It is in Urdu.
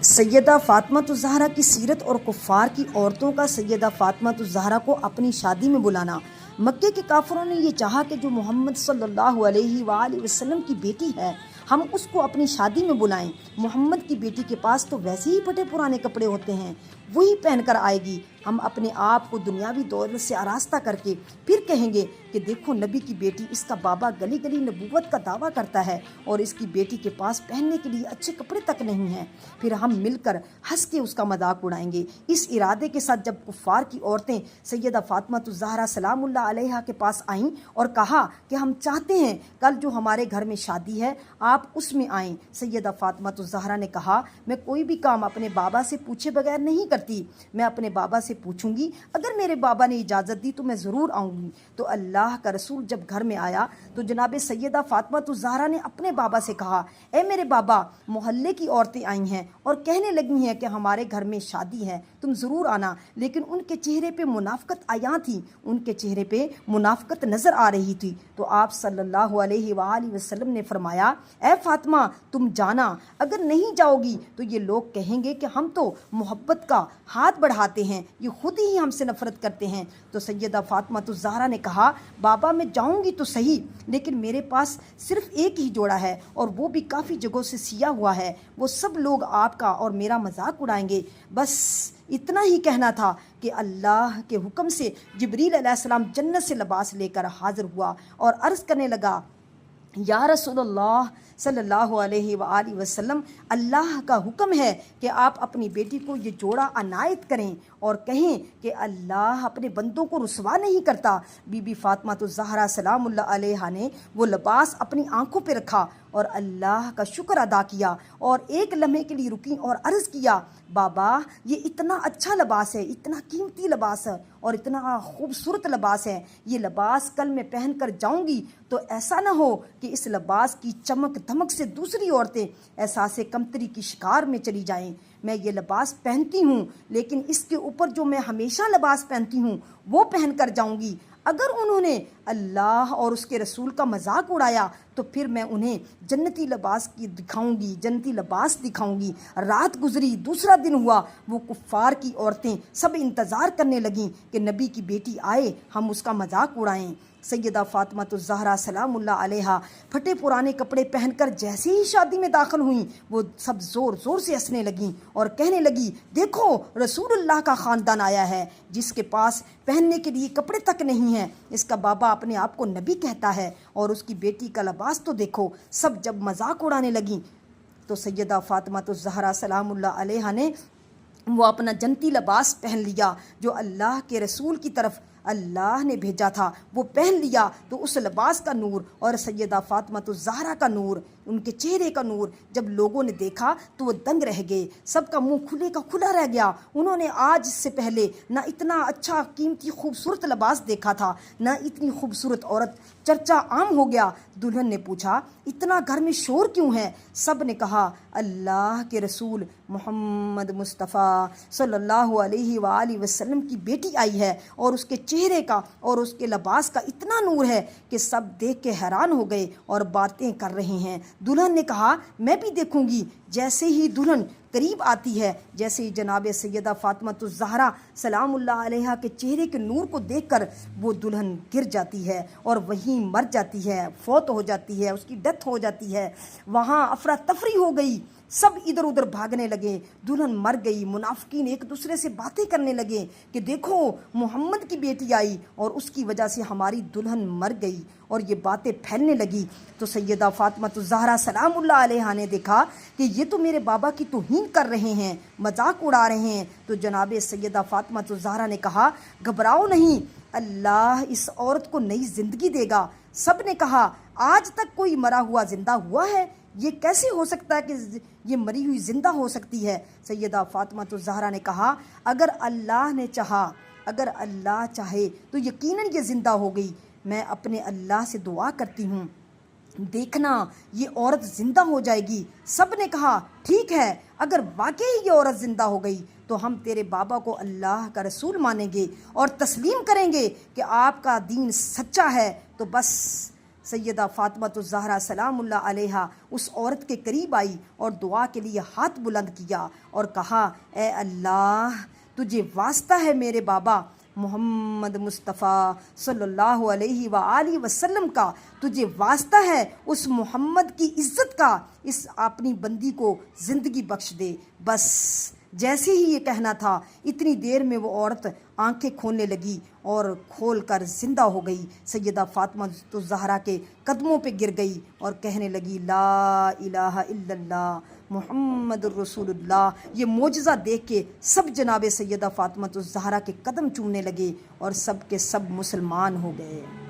سیدہ فاطمہ الزہرا کی سیرت اور کفار کی عورتوں کا سیدہ فاطمہ الزہرا کو اپنی شادی میں بلانا۔ مکے کے کافروں نے یہ چاہا کہ جو محمد صلی اللہ علیہ وآلہ وسلم کی بیٹی ہے ہم اس کو اپنی شادی میں بلائیں۔ محمد کی بیٹی کے پاس تو ویسے ہی پھٹے پرانے کپڑے ہوتے ہیں، وہی پہن کر آئے گی۔ ہم اپنے آپ کو دنیاوی دولت سے آراستہ کر کے پھر کہیں گے کہ دیکھو نبی کی بیٹی، اس کا بابا گلی گلی نبوت کا دعویٰ کرتا ہے اور اس کی بیٹی کے پاس پہننے کے لیے اچھے کپڑے تک نہیں ہیں۔ پھر ہم مل کر ہنس کے اس کا مذاق اڑائیں گے۔ اس ارادے کے ساتھ جب کفار کی عورتیں سیدہ فاطمہ الزہرا سلام اللہ علیہا کے پاس آئیں اور کہا کہ ہم چاہتے ہیں کل جو ہمارے گھر میں شادی ہے آپ اس میں آئیں، سیدہ فاطمہ الزہرا نے کہا میں کوئی بھی کام اپنے بابا سے پوچھے بغیر نہیں کرتی، میں اپنے بابا سے پوچھوں گی، اگر میرے بابا نے اجازت دی تو میں ضرور آؤں گی۔ تو اللہ کا رسول جب گھر میں آیا تو جناب سیدہ فاطمہ الزہرا نے اپنے بابا سے کہا اے میرے بابا، محلے کی عورتیں آئی ہیں اور کہنے لگی ہیں کہ ہمارے گھر میں شادی ہے، تم ضرور آنا۔ لیکن ان کے چہرے پہ منافقت عیاں تھی، ان کے چہرے پہ منافقت نظر آ رہی تھی۔ تو آپ صلی اللہ علیہ وآلہ وسلم نے فرمایا اے فاطمہ تم جانا، اگر نہیں جاؤ گی تو یہ لوگ کہیں گے کہ ہم تو محبت کا ہاتھ بڑھاتے ہیں، یہ خود ہی ہم سے نفرت کرتے ہیں۔ تو سیدہ فاطمہ الزہرا نے کہا بابا میں جاؤں گی تو صحیح، لیکن میرے پاس صرف ایک ہی جوڑا ہے اور وہ بھی کافی جگہوں سے سیا ہوا ہے، وہ سب لوگ آپ کا اور میرا مذاق اڑائیں گے۔ بس اتنا ہی کہنا تھا کہ اللہ کے حکم سے جبریل علیہ السلام جنت سے لباس لے کر حاضر ہوا اور عرض کرنے لگا یا رسول اللہ صلی اللہ علیہ وآلہ وسلم، اللہ کا حکم ہے کہ آپ اپنی بیٹی کو یہ جوڑا عنایت کریں اور کہیں کہ اللہ اپنے بندوں کو رسوا نہیں کرتا۔ بی بی فاطمہ الزہرا سلام اللہ علیہا نے وہ لباس اپنی آنکھوں پہ رکھا اور اللہ کا شکر ادا کیا اور ایک لمحے کے لیے رکی اور عرض کیا بابا یہ اتنا اچھا لباس ہے، اتنا قیمتی لباس ہے اور اتنا خوبصورت لباس ہے، یہ لباس کل میں پہن کر جاؤں گی تو ایسا نہ ہو کہ اس لباس کی چمک دھمک سے دوسری عورتیں احساس کمتری کی شکار میں چلی جائیں۔ میں یہ لباس پہنتی ہوں لیکن اس کے اوپر جو میں ہمیشہ لباس پہنتی ہوں وہ پہن کر جاؤں گی۔ اگر انہوں نے اللہ اور اس کے رسول کا مذاق اڑایا تو پھر میں انہیں جنتی لباس کی دکھاؤں گی، جنتی لباس دکھاؤں گی۔ رات گزری، دوسرا دن ہوا، وہ کفار کی عورتیں سب انتظار کرنے لگیں کہ نبی کی بیٹی آئے ہم اس کا مذاق اڑائیں۔ سیدہ فاطمہ الزہرا سلام اللہ علیہا پھٹے پرانے کپڑے پہن کر جیسے ہی شادی میں داخل ہوئیں وہ سب زور زور سے ہنسنے لگیں اور کہنے لگی دیکھو رسول اللہ کا خاندان آیا ہے جس کے پاس پہننے کے لیے کپڑے تک نہیں ہیں، اس کا بابا اپنے آپ کو نبی کہتا ہے اور اس کی بیٹی کا لباس تو دیکھو۔ سب جب مذاق اڑانے لگیں تو سیدہ فاطمہ الزہرا سلام اللہ علیہا نے وہ اپنا جنتی لباس پہن لیا جو اللہ کے رسول کی طرف اللہ نے بھیجا تھا، وہ پہن لیا۔ تو اس لباس کا نور اور سیدہ فاطمہ الزہرا کا نور، ان کے چہرے کا نور جب لوگوں نے دیکھا تو وہ دنگ رہ گئے، سب کا منہ کھلے کا کھلا رہ گیا۔ انہوں نے آج سے پہلے نہ اتنا اچھا قیمتی خوبصورت لباس دیکھا تھا، نہ اتنی خوبصورت عورت۔ چرچا عام ہو گیا۔ دلہن نے پوچھا اتنا گھر میں شور کیوں ہے؟ سب نے کہا اللہ کے رسول محمد مصطفیٰ صلی اللہ علیہ وآلہ وسلم کی بیٹی آئی ہے اور اس کے چہرے کا اور اس کے لباس کا اتنا نور ہے کہ سب دیکھ کے حیران ہو گئے اور باتیں کر رہے ہیں۔ دلہن نے کہا میں بھی دیکھوں گی۔ جیسے ہی دلہن قریب آتی ہے، جیسے ہی جناب سیدہ فاطمہ الزہرا سلام اللہ علیہا کے چہرے کے نور کو دیکھ کر وہ دلہن گر جاتی ہے اور وہیں مر جاتی ہے، فوت ہو جاتی ہے، اس کی ڈیتھ ہو جاتی ہے۔ وہاں افراتفری ہو گئی، سب ادھر ادھر بھاگنے لگے، دلہن مر گئی۔ منافقین ایک دوسرے سے باتیں کرنے لگے کہ دیکھو محمد کی بیٹی آئی اور اس کی وجہ سے ہماری دلہن مر گئی، اور یہ باتیں پھیلنے لگی۔ تو سیدہ فاطمہ الزہرا سلام اللہ علیہا نے دیکھا کہ یہ تو میرے بابا کی توہین کر رہے ہیں، مذاق اڑا رہے ہیں۔ تو جناب سیدہ فاطمہ الزہرا نے کہا گھبراؤ نہیں، اللہ اس عورت کو نئی زندگی دے گا۔ سب نے کہا آج تک کوئی مرا ہوا زندہ ہوا ہے؟ یہ کیسے ہو سکتا ہے کہ یہ مری ہوئی زندہ ہو سکتی ہے؟ سیدہ فاطمہ الزہرا نے کہا اگر اللہ نے چاہا، اگر اللہ چاہے تو یقیناً یہ زندہ ہو گئی۔ میں اپنے اللہ سے دعا کرتی ہوں دیکھنا یہ عورت زندہ ہو جائے گی۔ سب نے کہا ٹھیک ہے، اگر واقعی یہ عورت زندہ ہو گئی تو ہم تیرے بابا کو اللہ کا رسول مانیں گے اور تسلیم کریں گے کہ آپ کا دین سچا ہے۔ تو بس سیدہ فاطمہ الزہرا سلام اللہ علیہا اس عورت کے قریب آئی اور دعا کے لیے ہاتھ بلند کیا اور کہا، اے اللہ، تجھے واسطہ ہے میرے بابا محمد مصطفیٰ صلی اللہ علیہ وآلہ وسلم کا، تجھے واسطہ ہے اس محمد کی عزت کا، اس اپنی بندی کو زندگی بخش دے۔ بس جیسے ہی یہ کہنا تھا اتنی دیر میں وہ عورت آنکھیں کھولنے لگی اور کھول کر زندہ ہو گئی۔ سیدہ فاطمہ الزہرا کے قدموں پہ گر گئی اور کہنے لگی، لا الہ الا اللہ محمد الرسول اللہ۔ یہ معجزہ دیکھ کے سب جناب سیدہ فاطمہ الزہرا کے قدم چومنے لگے اور سب کے سب مسلمان ہو گئے۔